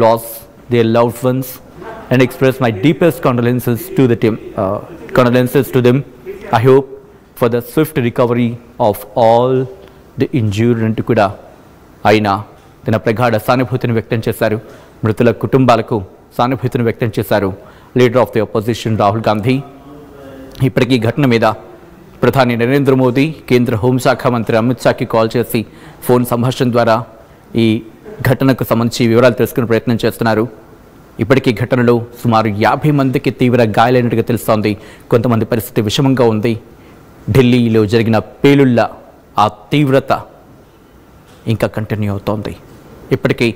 lost their loved ones and express my deepest condolences to the team. Condolences to them. I hope for the swift recovery of all the injured and kuda aina tana pragada సానుభూతిని వ్యక్తం చేశారు. మృతుల కుటుంబాలకు సానుభూతిని వ్యక్తం చేశారు leader of the opposition Rahul Gandhi. ఇప్పటికీ ఘటన మీద ప్రధాని నరేంద్ర మోదీ కేంద్ర హోంశాఖ మంత్రి అమిత్ షాకి కాల్ చేసి ఫోన్ సంభాషణ ద్వారా ఈ ఘటనకు సంబంధించి వివరాలు తెలుసుకునే ప్రయత్నం చేస్తున్నారు. ఇప్పటికీ ఘటనలో సుమారు 50 మందికి తీవ్ర గాయాలైనట్టుగా తెలుస్తోంది. కొంతమంది పరిస్థితి విషమంగా ఉంది. ఢిల్లీలో జరిగిన పేలుళ్ల ఆ తీవ్రత ఇంకా కంటిన్యూ అవుతోంది. ఇప్పటికీ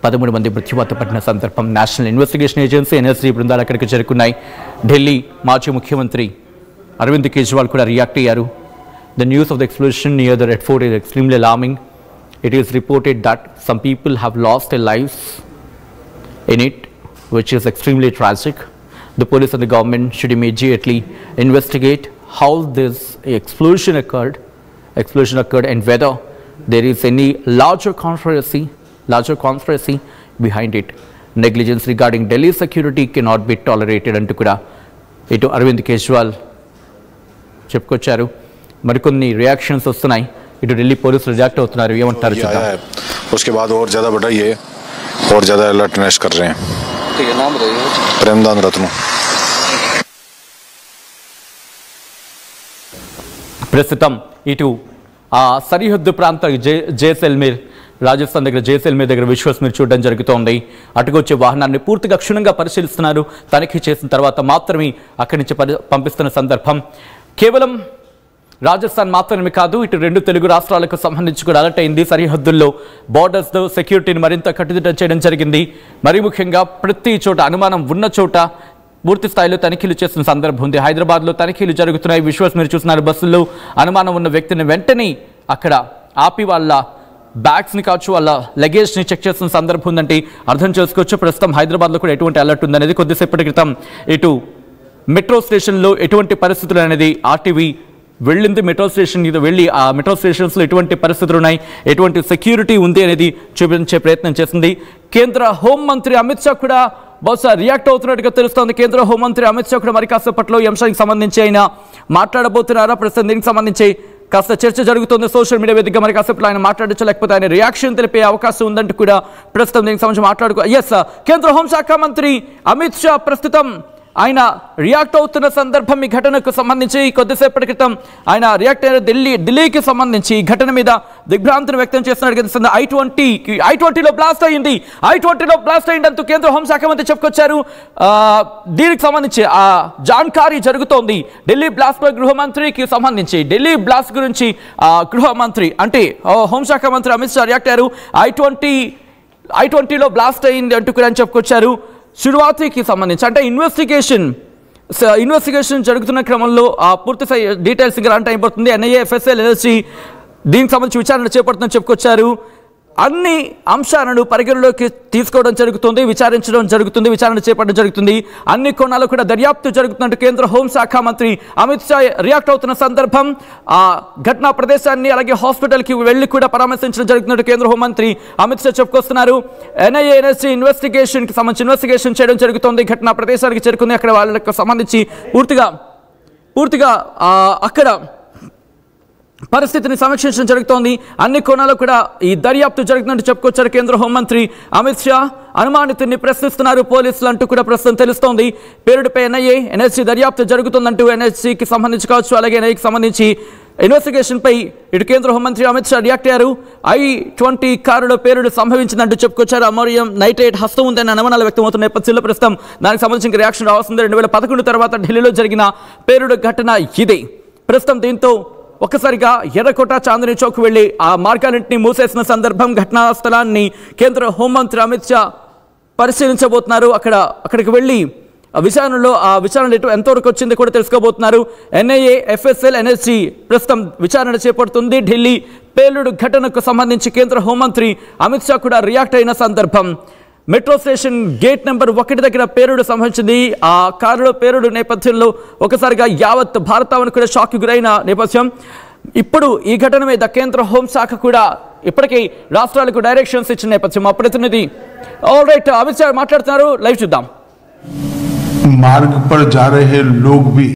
13 మంది మృత్యువాత పడిన సందర్భం. నేషనల్ ఇన్వెస్టిగేషన్ ఏజెన్సీ ఎన్ఎస్జీ బృందాలు అక్కడికి చేరుకున్నాయి. ఢిల్లీ మాజీ ముఖ్యమంత్రి అరవింద్ కేజ్రీవాల్ కూడా రియాక్ట్ అయ్యారు. The news of the explosion near the red fort is extremely alarming. It is reported that some people have lost their lives in it, which is extremely tragic. The police and the government should immediately investigate how this explosion occurred and whether there is any larger conspiracy behind it. Negligence regarding Delhi security cannot be tolerated అంటూ కూడా ఇటు అరవింద్ కేజ్రీవాల్ చెప్పుకొచ్చారు. మరికొన్ని reactions వస్తున్నాయి. ఇటు ఢిల్లీ పోలీసులు react అవుతున్నారు. ఏమంటారు చూద్దాం. उसके बाद और ज़्यादा बढ़ाइए और ज़्यादा अलर्टनेस कर रहे हैं. ठीक है, नाम बताइए. प्रेमदान रत्नू. ప్రస్తుతం ఇటు ఆ సరిహద్దు ప్రాంత జైసల్మేర్ రాజస్థాన్ దగ్గర జైసల్మేర్ దగ్గర విజువల్స్ మీరు చూడడం జరుగుతోంది. అటుకొచ్చే వాహనాన్ని పూర్తిగా క్షుణ్ణంగా పరిశీలిస్తున్నారు. తనిఖీ చేసిన తర్వాత మాత్రమే అక్కడి నుంచి పంపిస్తున్న సందర్భం. కేవలం రాజస్థాన్ మాత్రమే కాదు, ఇటు 2 తెలుగు రాష్ట్రాలకు సంబంధించి కూడా అలర్ట్ అయింది. సరిహద్దుల్లో బార్డర్స్లో సెక్యూరిటీని మరింత కట్టుదిట్టం చేయడం జరిగింది. మరీ ముఖ్యంగా ప్రతి చోట అనుమానం ఉన్న చోట పూర్తి స్థాయిలో తనిఖీలు చేస్తున్న సందర్భం ఉంది. హైదరాబాద్లో తనిఖీలు జరుగుతున్నాయి. విజువల్స్ మీరు చూస్తున్నారు. బస్సుల్లో అనుమానం ఉన్న వ్యక్తిని వెంటనే అక్కడ ఆపి వాళ్ళ బ్యాగ్స్ని కావచ్చు, వాళ్ళ లగేజ్ని చెక్ చేస్తున్న సందర్భం ఉందంటే అర్థం చేసుకోవచ్చు. ప్రస్తుతం హైదరాబాద్లో కూడా ఎటువంటి అలర్ట్ ఉందనేది. కొద్దిసేపటి క్రితం ఇటు మెట్రో స్టేషన్లో ఎటువంటి పరిస్థితులు అనేది ఆర్టీవీ వెళ్ళింది. మెట్రో స్టేషన్ వెళ్ళి ఆ మెట్రో స్టేషన్స్లో ఎటువంటి పరిస్థితులు ఉన్నాయి, ఎటువంటి సెక్యూరిటీ ఉంది అనేది చూపించే ప్రయత్నం చేసింది. కేంద్ర హోంమంత్రి అమిత్ షా కూడా బహుశా రియాక్ట్ అవుతున్నట్టుగా తెలుస్తోంది. కేంద్ర హోంమంత్రి అమిత్ షా కూడా మరి కాసేపట్లో ఈ అంశానికి సంబంధించి ఆయన మాట్లాడబోతున్నారా? ప్రస్తుతం దీనికి సంబంధించి కాస్త చర్చ జరుగుతుంది సోషల్ మీడియా వేదికగా. మరి కాసేపట్లో ఆయన మాట్లాడచ్చు, లేకపోతే ఆయన రియాక్షన్ తెలిపే అవకాశం ఉందంటూ కూడా ప్రస్తుతం దీనికి సంబంధించి మాట్లాడుకో. కేంద్ర హోంశాఖ మంత్రి అమిత్ షా ప్రస్తుతం ఆయన రియాక్ట్ అవుతున్న సందర్భం. ఈ ఘటనకు సంబంధించి కొద్దిసేపటి క్రితం ఆయన రియాక్ట్ అయిన ఢిల్లీకి సంబంధించి ఈ ఘటన మీద దిగ్భ్రాంతిని వ్యక్తం చేస్తున్నట్టు తెలుస్తుంది. I-20లో బ్లాస్ట్ అయింది అంటూ కేంద్ర హోంశాఖ మంత్రి చెప్పుకొచ్చారు. దీనికి సంబంధించి ఆ జాన్కారీ జరుగుతోంది. ఢిల్లీ బ్లాస్ట్ పై గృహమంత్రికి సంబంధించి ఢిల్లీ బ్లాస్ట్ గురించి గృహమంత్రి అంటే హోంశాఖ మంత్రి అమిత్ షా రియాక్ట్ అయ్యారు. I-20లో బ్లాస్ట్ అయింది అంటూ కూడా చెప్పుకొచ్చారు. శురువాతికి సంబంధించి అంటే ఇన్వెస్టిగేషన్ జరుగుతున్న క్రమంలో ఆ పూర్తి డీటెయిల్స్ గ్రాంట్ అయిపోతుంది. NIA, FSL, NSG దీనికి సంబంధించి విచారణ చేపడుతుందని చెప్పుకొచ్చారు. అన్ని అంశాలను పరిగణలోకి తీసుకోవడం జరుగుతుంది, విచారణ చేపట్టడం జరుగుతుంది. అన్ని కోణాలు కూడా దర్యాప్తు జరుగుతున్నట్టు కేంద్ర హోంశాఖ మంత్రి అమిత్ షా రియాక్ట్ అవుతున్న సందర్భం. ఆ ఘటనా ప్రదేశాన్ని అలాగే హాస్పిటల్కి వెళ్ళి కూడా పరామర్శించడం జరుగుతున్నట్టు కేంద్ర హోంమంత్రి అమిత్ షా చెప్పుకొస్తున్నారు. NIA, NSG ఇన్వెస్టిగేషన్కి సంబంధించి ఇన్వెస్టిగేషన్ చేయడం జరుగుతుంది. ఘటనా ప్రదేశానికి చేరుకుంది. అక్కడ వాళ్ళకి సంబంధించి పూర్తిగా అక్కడ పరిస్థితిని సమీక్షించడం జరుగుతోంది. అన్ని కోణాల్లో కూడా ఈ దర్యాప్తు జరుగుతున్నట్టు చెప్పుకొచ్చారు కేంద్ర హోంమంత్రి అమిత్ షా. అనుమానితుడిని ప్రశ్నిస్తున్నారు పోలీసులు అంటూ కూడా ప్రస్తుతం తెలుస్తోంది. పేరుడుపై NIA, NSG దర్యాప్తు జరుగుతుందంటూ NSGకి సంబంధించి కావచ్చు, అలాగే NIAకి సంబంధించి ఇన్వెస్టిగేషన్పై ఇటు కేంద్ర హోంమంత్రి అమిత్ షా రియాక్ట్ అయ్యారు. I-20 కారులో పేలుడు సంభవించిందంటూ చెప్పుకొచ్చారు. అమోనియం నైట్రేట్ హస్తం ఉందని అనుమానాలు వ్యక్తమవుతున్న నేపథ్యంలో ప్రస్తుతం దానికి సంబంధించి రియాక్షన్ రావాల్సింది. 2011 తర్వాత ఢిల్లీలో జరిగిన పేలుడు ఘటన ఇది. ప్రస్తుతం దీంతో ఒక్కసారిగా ఎర్రకోట, చాందనీ చౌక్ వెళ్లి ఆ మార్గాలన్నింటినీ మూసేసిన సందర్భం. ఘటనా స్థలాన్ని కేంద్ర హోంమంత్రి అమిత్ షా పరిశీలించబోతున్నారు. అక్కడికి వెళ్ళి ఆ విచారణ ఎంతవరకు వచ్చింది కూడా తెలుసుకోబోతున్నారు. NIA, FSL, NSG ప్రస్తుతం విచారణ చేపడుతుంది. ఢిల్లీ పేలుడు ఘటనకు సంబంధించి కేంద్ర హోంమంత్రి అమిత్ షా కూడా రియాక్ట్ అయిన సందర్భం. మెట్రో స్టేషన్ గేట్ నెంబర్ 1 దగ్గర పేలుడు సంభవించింది. ఆ కారులో పేలుడు నేపథ్యంలో ఒకసారిగా యావత్ భారతావని కూడా షాక్ గురైన నేపథ్యం. ఇప్పుడు ఈ ఘటన మీద కేంద్ర హోంశాఖ కూడా ఇప్పటికీ రాష్ట్రాలకు డైరెక్షన్స్ ఇచ్చిన నేపథ్యం. మా ప్రతినిధి ఆల్ రైట్, అమిత్ షా మాట్లాడుతున్నారు, లైవ్ చూద్దాం. मार्ग पर जा रहे लोग भी